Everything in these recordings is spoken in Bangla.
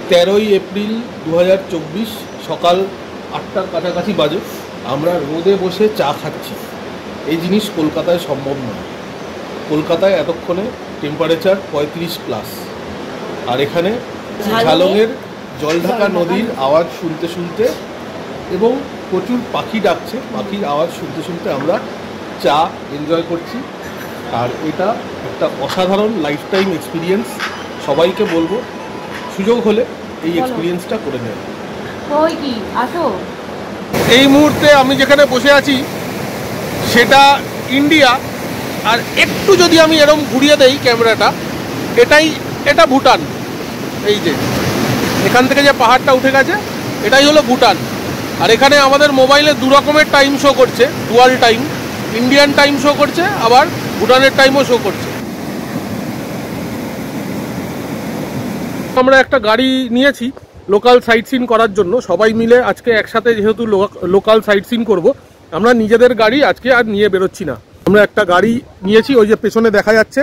13ই এপ্রিল 2024 সকাল 8টার কাছাকাছি বাজে। আমরা রোদে বসে চা খাচ্ছি। এই জিনিস কলকাতায় সম্ভব নয়। কলকাতায় এতক্ষণে টেম্পারেচার 35+, আর এখানে ঝালংয়ের জলঢাকা নদীর আওয়াজ শুনতে শুনতে এবং প্রচুর পাখি ডাকছে, পাখির আওয়াজ শুনতে শুনতে আমরা চা এনজয় করছি। আর এটা একটা অসাধারণ লাইফ টাইম এক্সপিরিয়েন্স। সবাইকে বলবো সুযোগ হলে এই এক্সপিরিয়েন্সটা করে নেবে। এই মুহূর্তে আমি যেখানে বসে আছি সেটা ইন্ডিয়া, আর একটু যদি আমি এরকম ঘুরিয়ে দেই ক্যামেরাটা, এটা ভুটান। এই যে এখান থেকে যে পাহাড়টা উঠে গেছে এটাই হলো ভুটান। আর এখানে আমাদের মোবাইলে দু রকমের টাইম শো করছে, dual time, Indian time show করছে, আবার ভুটানের টাইমও শো করছে। আমরা একটা গাড়ি নিয়েছি লোকাল সাইট সিন করার জন্য, সবাই মিলে আজকে একসাথে যেহেতু লোকাল সাইট সিন করবো, আমরা নিজেদের গাড়ি আজকে আর নিয়ে বেরোচ্ছি না। আমরা একটা গাড়ি নিয়েছি, ওই যে পেছনে দেখা যাচ্ছে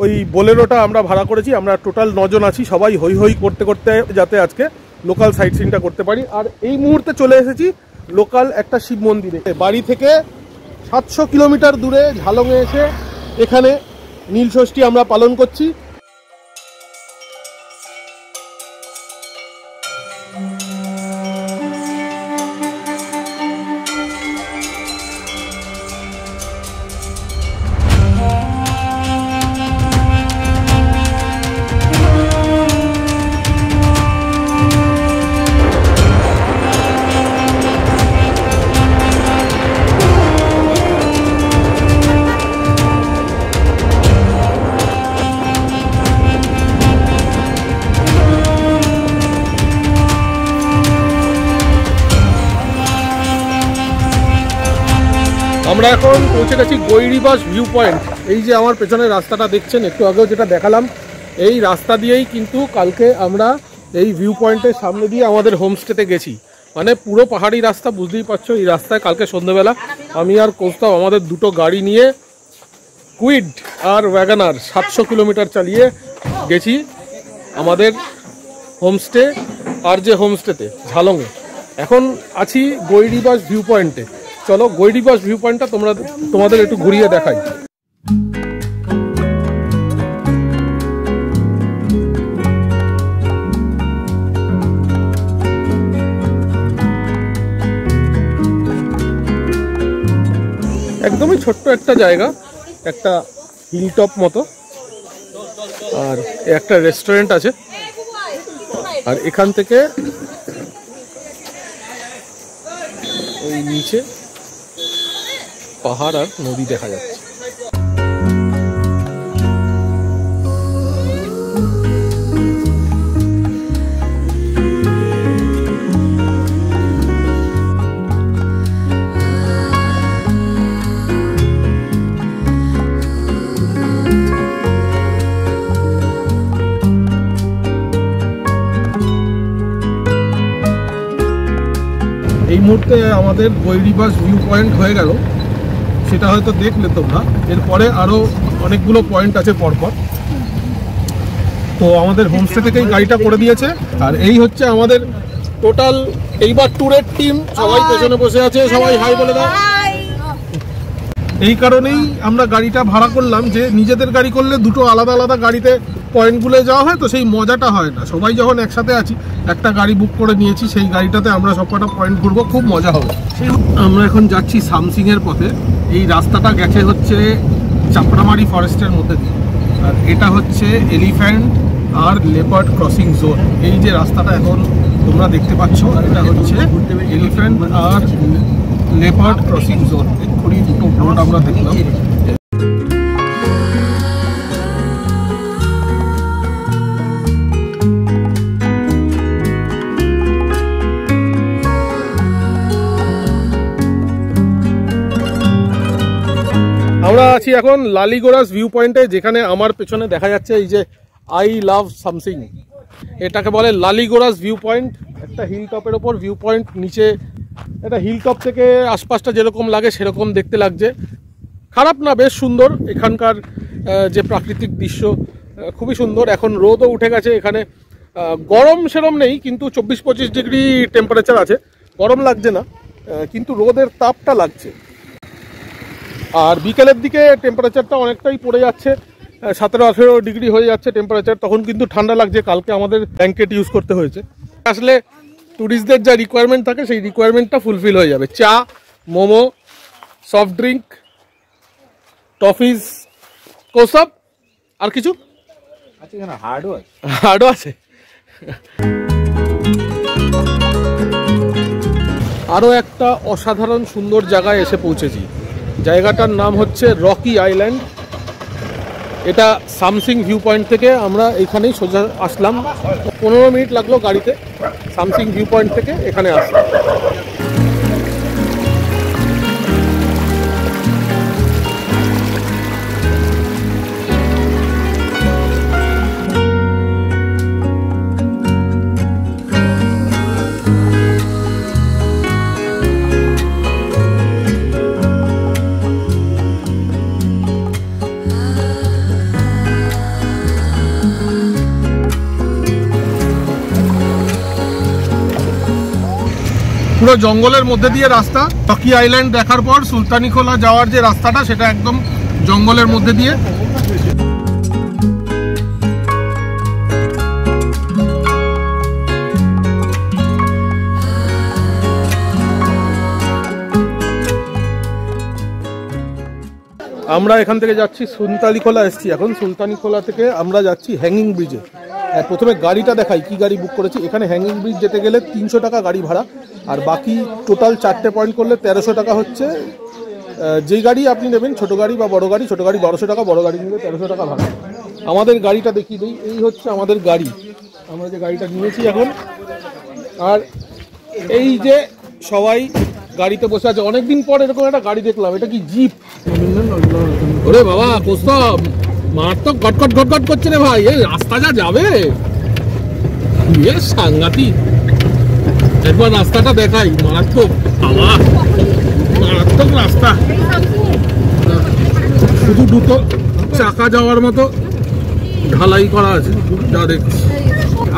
ওই বোলেরোটা আমরা ভাড়া করেছি। আমরা টোটাল 9 জন আছি, সবাই হই হই করতে করতে যাতে আজকে লোকাল সাইট সিনটা করতে পারি। আর এই মুহূর্তে চলে এসেছি লোকাল একটা শিব মন্দিরে। বাড়ি থেকে 700 কিলোমিটার দূরে ঝালংয়ে এসে এখানে নীলষষ্ঠী আমরা পালন করছি। আমরা এখন পৌঁছে গেছি গৈরিবাস ভিউ পয়েন্ট। এই যে আমার পেছনে রাস্তাটা দেখছেন, একটু আগেও যেটা দেখালাম, এই রাস্তা দিয়েই কিন্তু কালকে আমরা এই ভিউ পয়েন্টের সামনে দিয়ে আমাদের হোমস্টেতে গেছি। মানে পুরো পাহাড়ি রাস্তা, বুঝতেই পারছো। এই রাস্তায় কালকে সন্ধ্যেবেলা আমি আর কোস্তাও আমাদের দুটো গাড়ি নিয়ে কুইড আর ওয়াগনার 700 কিলোমিটার চালিয়ে গেছি আমাদের হোমস্টে, আর যে হোমস্টেতে ঝালংয়ে। এখন আছি গৈরিবাস ভিউ পয়েন্টে। চলো গৈরিবাস ভিউ পয়েন্টটা তোমাদের একটু ঘুরিয়ে দেখাই। একদমই ছোট্ট একটা জায়গা, একটা হিল টপ মতো, আর একটা রেস্টুরেন্ট আছে। আর এখান থেকে ওই নিচে পাহাড় আর নদী দেখা যাচ্ছে। এই মুহূর্তে আমাদের গৈরিবাস ভিউ পয়েন্ট হয়ে গেল, সেটা হয়তো দেখলে তোমরা। এরপরে আরও অনেকগুলো পয়েন্ট আছে পরপর। তো আমাদের হোমস্টে থেকেই গাড়িটা করে দিয়েছে। আর এই হচ্ছে আমাদের টোটাল এইবার ট্যুরের টিম। সবাই পেছনে বসে আছে, সবাই হাই বলে দাও। এই কারণেই আমরা গাড়িটা ভাড়া করলাম, যে নিজেদের গাড়ি করলে দুটো আলাদা আলাদা গাড়িতে পয়েন্টগুলো যাওয়া হয়, তো সেই মজাটা হয় না। সবাই যখন একসাথে আছি, একটা গাড়ি বুক করে নিয়েছি, সেই গাড়িটাতে আমরা সবকটা পয়েন্ট ঘুরবো, খুব মজা হবে। আমরা এখন যাচ্ছি সামসিংয়ের পথে। এই রাস্তাটা গেছে হচ্ছে চাপড়ামারি ফরেস্টের মধ্যে দিয়ে, আর এটা হচ্ছে এলিফ্যান্ট আর লেপার্ড ক্রসিং জোন। এই যে রাস্তাটা এখন তোমরা দেখতে পাচ্ছ, এটা হচ্ছে এলিফ্যান্ট আর লেপার্ড ক্রসিং জোন। এক্ষুনি দুটো বোর্ড আমরা দেখলাম। আমরা আছি এখন লালিগোরাস ভিউ পয়েন্টে, যেখানে আমার পেছনে দেখা যাচ্ছে এই যে আই লাভ সামসিং, এটাকে বলে লালিগোরাস ভিউ পয়েন্ট। একটা হিল টপের ওপর ভিউ পয়েন্ট, নিচে এটা হিল টপ থেকে আশপাশটা যেরকম লাগে সেরকম দেখতে লাগছে। খারাপ না, বেশ সুন্দর। এখানকার যে প্রাকৃতিক দৃশ্য খুবই সুন্দর। এখন রোদও উঠে গেছে, এখানে গরম সেরম নেই, কিন্তু 24-25 ডিগ্রি টেম্পারেচার আছে, গরম লাগছে না, কিন্তু রোদের তাপটা লাগছে। আর বিকেলের দিকে টেম্পারেচারটা অনেকটাই পড়ে যাচ্ছে, 17-18 ডিগ্রি হয়ে যাচ্ছে টেম্পারেচার, তখন কিন্তু ঠান্ডা লাগছে। কালকে আমাদের ব্ল্যাঙ্কেট ইউজ করতে হয়েছে। আসলে ট্যুরিস্টদের যা রিকোয়ারমেন্ট থাকে সেই রিকোয়ারমেন্টটা ফুলফিল হয়ে যাবে। চা, মোমো, সফট ড্রিঙ্ক, টফিস, কোসব, আর কিছু হার্ডও আছে। আরও একটা অসাধারণ সুন্দর জায়গায় এসে পৌঁছেছি। জায়গাটার নাম হচ্ছে রকি আইল্যান্ড। এটা সামসিং ভিউ পয়েন্ট থেকে আমরা এখানেই সোজা আসলাম, 15 মিনিট লাগলো গাড়িতে সামসিং ভিউ পয়েন্ট থেকে এখানে আসলাম। পুরো জঙ্গলের মধ্যে দিয়ে রাস্তা। রকি আইল্যান্ড দেখার পর সুলতানিখোলা যাওয়ার যে রাস্তাটা সেটা একদম জঙ্গলের মধ্যে দিয়ে। আমরা এখান থেকে যাচ্ছি সুলতানিখোলা, এসছি এখন। সুলতানিখোলা থেকে আমরা যাচ্ছি হ্যাঙ্গিং ব্রিজে। প্রথমে গাড়িটা দেখাই, কি গাড়ি বুক করেছি। এখানে হ্যাঙ্গিং ব্রিজ যেতে গেলে 300 টাকা গাড়ি ভাড়া, আর বাকি টোটাল 4টে পয়েন্ট করলে 1300 টাকা হচ্ছে। যেই গাড়ি আপনি নেবেন, ছোটো গাড়ি বা বড় গাড়ি, ছোটো গাড়ি 1200 টাকা, বড় গাড়ি নিলে 1300 টাকা ভাড়া। আমাদের গাড়িটা দেখিয়ে দিই, এই হচ্ছে আমাদের গাড়ি। আমরা যে গাড়িটা নিয়েছি এখন, আর এই যে সবাই গাড়িতে বসে আছে। অনেকদিন পর এরকম একটা গাড়ি দেখলাম। এটা কি জিপ? ওরে বাবা, কোস্তাব মারাত্মক গটগট গটগট করছে রে ভাই। এই রাস্তা যা যাবে, সাংঘাতিক। একবার রাস্তাটা দেখাই, মারাত্মক মারাত্মক রাস্তা। শুধু দুটো চাকা যাওয়ার মতো ঢালাই করা আছে যা দেখছি।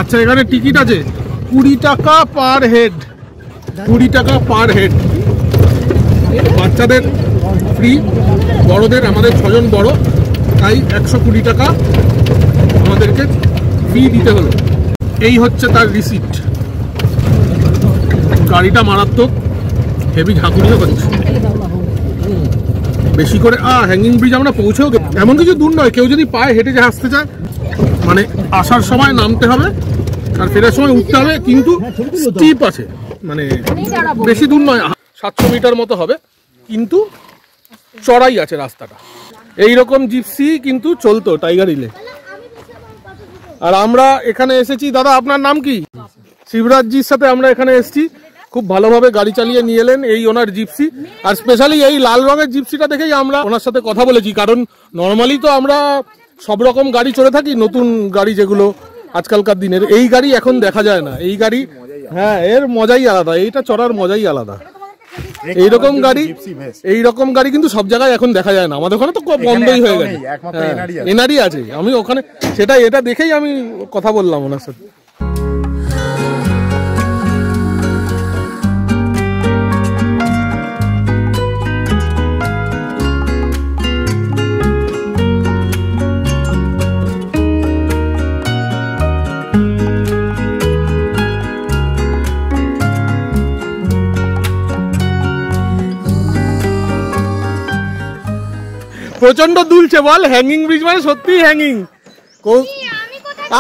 আচ্ছা, এখানে টিকিট আছে 20 টাকা পার হেড। 20 টাকা পার হেড। বাচ্চাদের ফ্রি, বড়দের, আমাদের 6 জন বড়, তাই 120 টাকা আমাদেরকে ফি দিতে হলো। এই হচ্ছে তার রিসিপ্ট। গাড়িটা মারাত্মক, হেভি ঝাঁকুনিও করছে বেশি করে। হ্যাঙ্গিং ব্রিজ আমরা পৌঁছেও গেছি। এমন কিছু দূর নয়, কেউ যদি পায়ে হেঁটে যে আসতে চায়, মানে আসার সময় নামতে হবে আর ফেরার সময় উঠতে হবে, কিন্তু স্টিপ আছে, মানে বেশি দূর নয়, 700 মিটার মতো হবে, কিন্তু চড়াই আছে রাস্তাটা। এইরকম জিপসি কিন্তু চলতো টাইগার হিলে। আর আমরা এখানে এসেছি, দাদা আপনার নাম কি? শিবরাজজির সাথে আমরা এখানে এসেছি। খুব ভালোভাবে গাড়ি চালিয়ে নিয়ে এলেন এই ওনার জিপসি। আর স্পেশালি এই লাল রঙের জিপসিটা দেখেই আমরা ওনার সাথে কথা বলেছি, কারণ নর্মালি তো আমরা সব রকম গাড়ি চড়ে থাকি, নতুন গাড়ি যেগুলো আজকালকার দিনের, এই গাড়ি এখন দেখা যায় না। এই গাড়ি, হ্যাঁ, এর মজাই আলাদা, এইটা চড়ার মজাই আলাদা। এইরকম গাড়ি কিন্তু সব জায়গায় এখন দেখা যায় না। আমাদের ওখানে তো বন্ধই হয়ে গেছে, এনারই আছে। আমি ওখানে এটা দেখেই আমি কথা বললাম ওনার সাথে। প্রচন্ড দুলছে বল, হ্যাঙ্গিং ব্রিজ মানে সত্যি হ্যাঙ্গিং।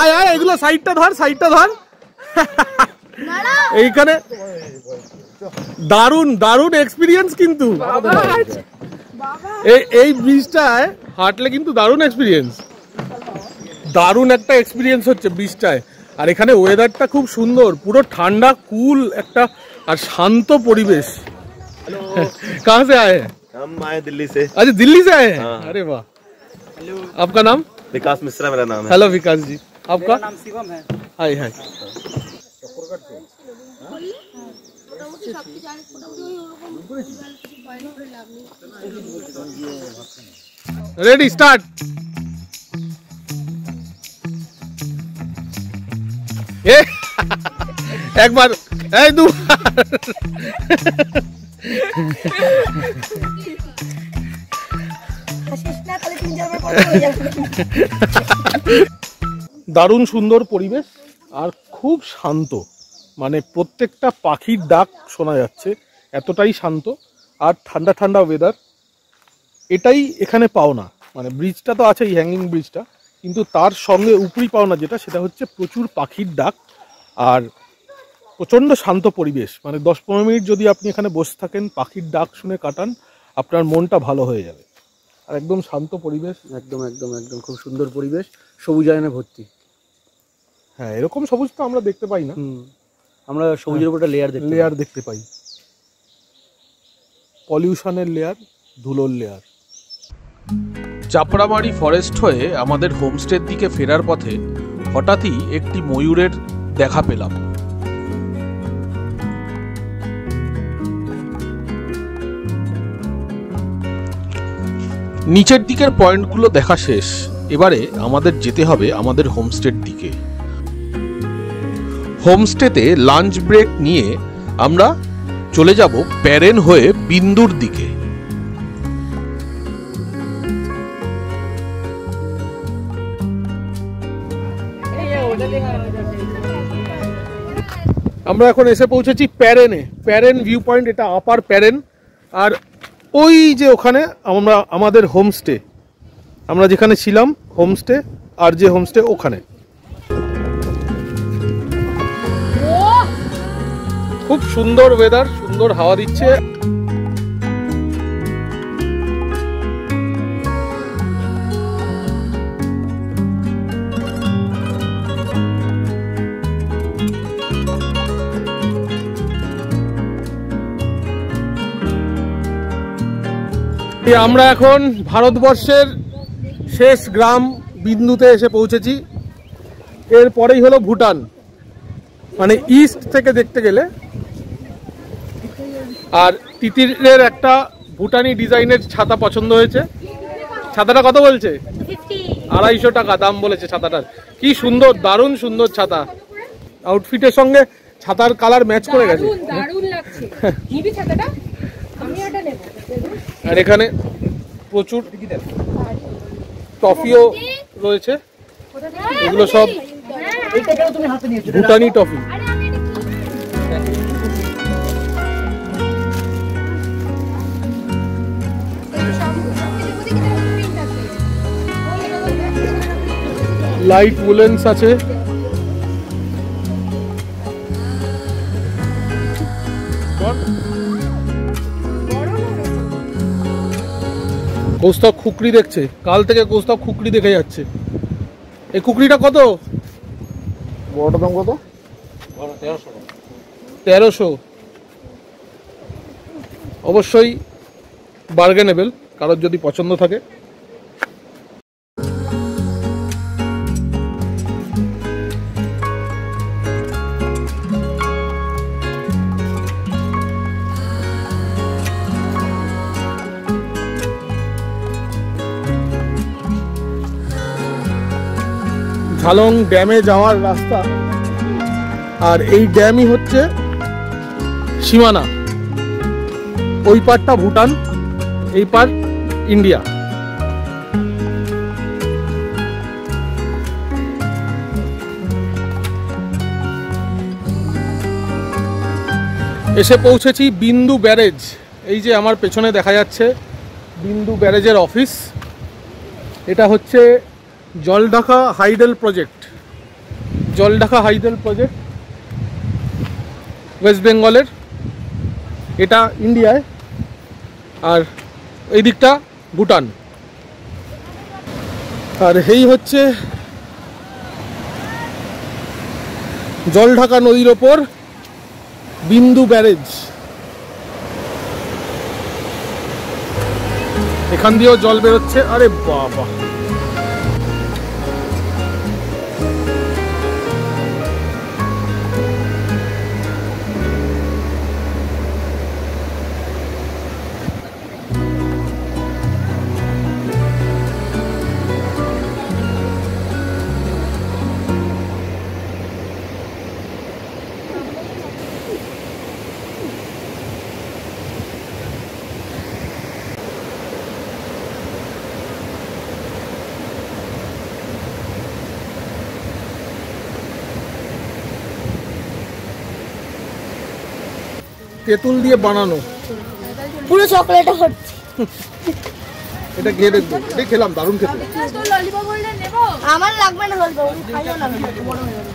আয় আয়, এগুলো সাইডটা ধর, সাইডটা ধর। এইখানে দারুণ দারুণ এক্সপিরিয়েন্স কিন্তু। এই ব্রিজটায় হাঁটলে কিন্তু দারুণ এক্সপিরিয়েন্স, দারুণ একটা এক্সপিরিয়েন্স হচ্ছে ব্রিজটায়। আর এখানে ওয়েদারটা খুব সুন্দর, পুরো ঠান্ডা কুল একটা, আর শান্ত পরিবেশ। कहाँ से आए हैं? हम आए दिल्ली से। अच्छा, दिल्ली से आए हैं? अरे वाह। आपका नाम? विकास मिश्रा मेरा नाम है। हेलो विकास जी, आपका? नाम शिवम है। हाय हाय। Ready, start. এ একবার এই দু দারুণ সুন্দর পরিবেশ আর খুব শান্ত, মানে প্রত্যেকটা পাখির ডাক শোনা যাচ্ছে, এতটাই শান্ত আর ঠান্ডা ঠান্ডা ওয়েদার। এটাই এখানে পাও না, মানে ব্রিজটা তো আছে, এই হ্যাঙ্গিং ব্রিজটা, কিন্তু তার সঙ্গে উপরি পাওনা যেটা, সেটা হচ্ছে প্রচুর পাখির ডাক আর প্রচণ্ড শান্ত পরিবেশ। মানে 10-15 মিনিট যদি আপনি এখানে বসে থাকেন, পাখির ডাক শুনে কাটান, আপনার মনটা ভালো হয়ে যাবে। আর একদম শান্ত পরিবেশ, একদম একদম একদম খুব সুন্দর পরিবেশ, সবুজায়নে ভর্তি। হ্যাঁ, এরকম সবুজ তো আমরা দেখতে পাই না, আমরা সবুজের উপর একটা লেয়ার দেখতে পাই, পলিউশনের লেয়ার, ধুলোর লেয়ার। চাপড়ামারি ফরেস্ট হয়ে আমাদের হোমস্টের দিকে ফেরার পথে হঠাৎই একটি ময়ূরের দেখা পেলাম। নিচের দিকের পয়েন্টগুলো দেখা শেষ, এবারে আমাদের যেতে হবে আমাদের হোমস্টের দিকে। হোমস্টেতে লাঞ্চ ব্রেক নিয়ে আমরা চলে যাব প্যারেন হয়ে বিন্দুর দিকে। আমরা এখন এসে পৌঁছেছি প্যারেনে, প্যারেন ভিউ পয়েন্ট, এটা আপার প্যারেন। আর ওই যে ওখানে আমাদের হোমস্টে, আমরা যেখানে ছিলাম হোমস্টে, আর যে হোমস্টে ওখানে। খুব সুন্দর ওয়েদার, সুন্দর হাওয়া দিচ্ছে। আমরা এখন ভারতবর্ষের শেষ গ্রাম বিন্দুতে এসে পৌঁছেছি। এরপরেই হলো ভুটান, মানে ইস্ট থেকে দেখতে গেলে। আর তিতিরের একটা ভুটানি ডিজাইনের ছাতা পছন্দ হয়েছে। ছাতাটা কত বলছে? 250 টাকা দাম বলেছে ছাতাটার। কি সুন্দর, দারুণ সুন্দর ছাতা, আউটফিটের সঙ্গে ছাতার কালার ম্যাচ করে গেছে। দারুণ লাগছে, নিবি ছাতাটা? আমি এটা নেব। আর এখানে প্রচুর টফিও রয়েছে, এগুলো সব ভুটানি টফি। লাইট উলেন্স আছে, কৌস্তব খুকরি দেখছে, কাল থেকে কৌস্তব খুকরি দেখে যাচ্ছে। এই খুকরিটা কত? বড়টা দাম কত? 1300। অবশ্যই বার্গেনেবল, কারোর যদি পছন্দ থাকে। ঝালং ড্যামে যাওয়ার রাস্তা, আর এই ড্যামই হচ্ছে সীমানা। ওই পারটা ভুটান, এই পার ইন্ডিয়া। এসে পৌঁছেছি বিন্দু ব্যারেজ। এই যে আমার পেছনে দেখা যাচ্ছে বিন্দু ব্যারেজের অফিস। এটা হচ্ছে Jaldhaka hydel project, Jaldhaka hydel project West বেঙ্গলের। এটা ইন্ডিয়ায়, আর এই দিকটা ভুটান। আর এই হচ্ছে জলঢাকা নদীর ওপর বিন্দু ব্যারেজ। এখান দিয়েও জল বেরোচ্ছে। আরে বাবা, তেঁতুল দিয়ে বানানো। পুরো চকলেটে হচ্ছে। এটা খেয়ে দেখবো, এটা খেলাম, দারুণ খেতে। আমার লাগবে না ললিপপ, খাইও না বড় হয়ে যাবে।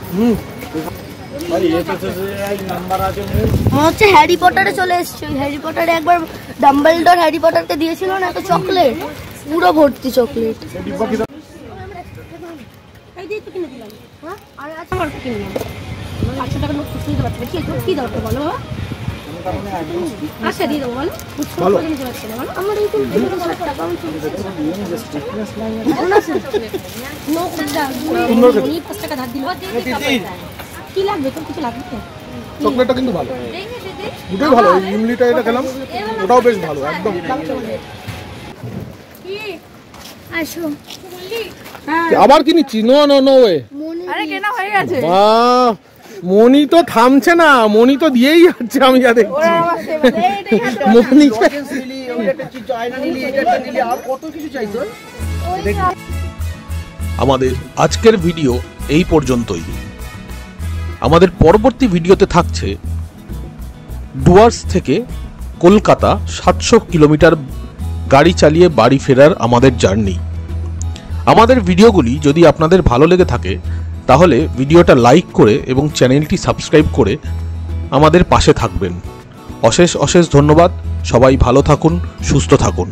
মনে হচ্ছে হ্যারি পটারে চলে এসছে। হ্যারি পটারে একবার ডাম্বলডোর হ্যারি পটারকে দিয়েছিল না একটা চকলেট, পুরো ভর্তি চকলেট। আর আচ্ছা আমার কিনে নাও 500 টাকা নোট খুচরো দিতে পারছি কি কি দরকার বলো বাবা আচ্ছা দিয়ে দেবো বলো ভালো। নিতে পারছি না বলো আমার এই 60 টাকা আমি সুন্দর খেতে। 5 টাকা ধার দিল কি লাগবে তোর কিছু লাগবে চকলেটটা কিন্তু ভালো, দুটোই ভালো। এই ইমলিটা এটা খেলাম, ওটাও বেশ ভালো একদম। আসো। আবার কি নিচ্ছি? No no no way. আরে কেনা হয়ে গেছে বাহ, মনি তো থামছে না, মনি তো দিয়েই যাচ্ছে। আমি যা দেখছি মনি আমাদের আজকের ভিডিও এই পর্যন্তই। আমাদের পরবর্তী ভিডিওতে থাকছে ডুয়ার্স থেকে কলকাতা 700 কিলোমিটার গাড়ি চালিয়ে বাড়ি ফেরার আমাদের জার্নি। আমাদের ভিডিওগুলি যদি আপনাদের ভালো লেগে থাকে তাহলে ভিডিওটা লাইক করে এবং চ্যানেলটি সাবস্ক্রাইব করে আমাদের পাশে থাকবেন। অশেষ অশেষ ধন্যবাদ। সবাই ভালো থাকুন, সুস্থ থাকুন।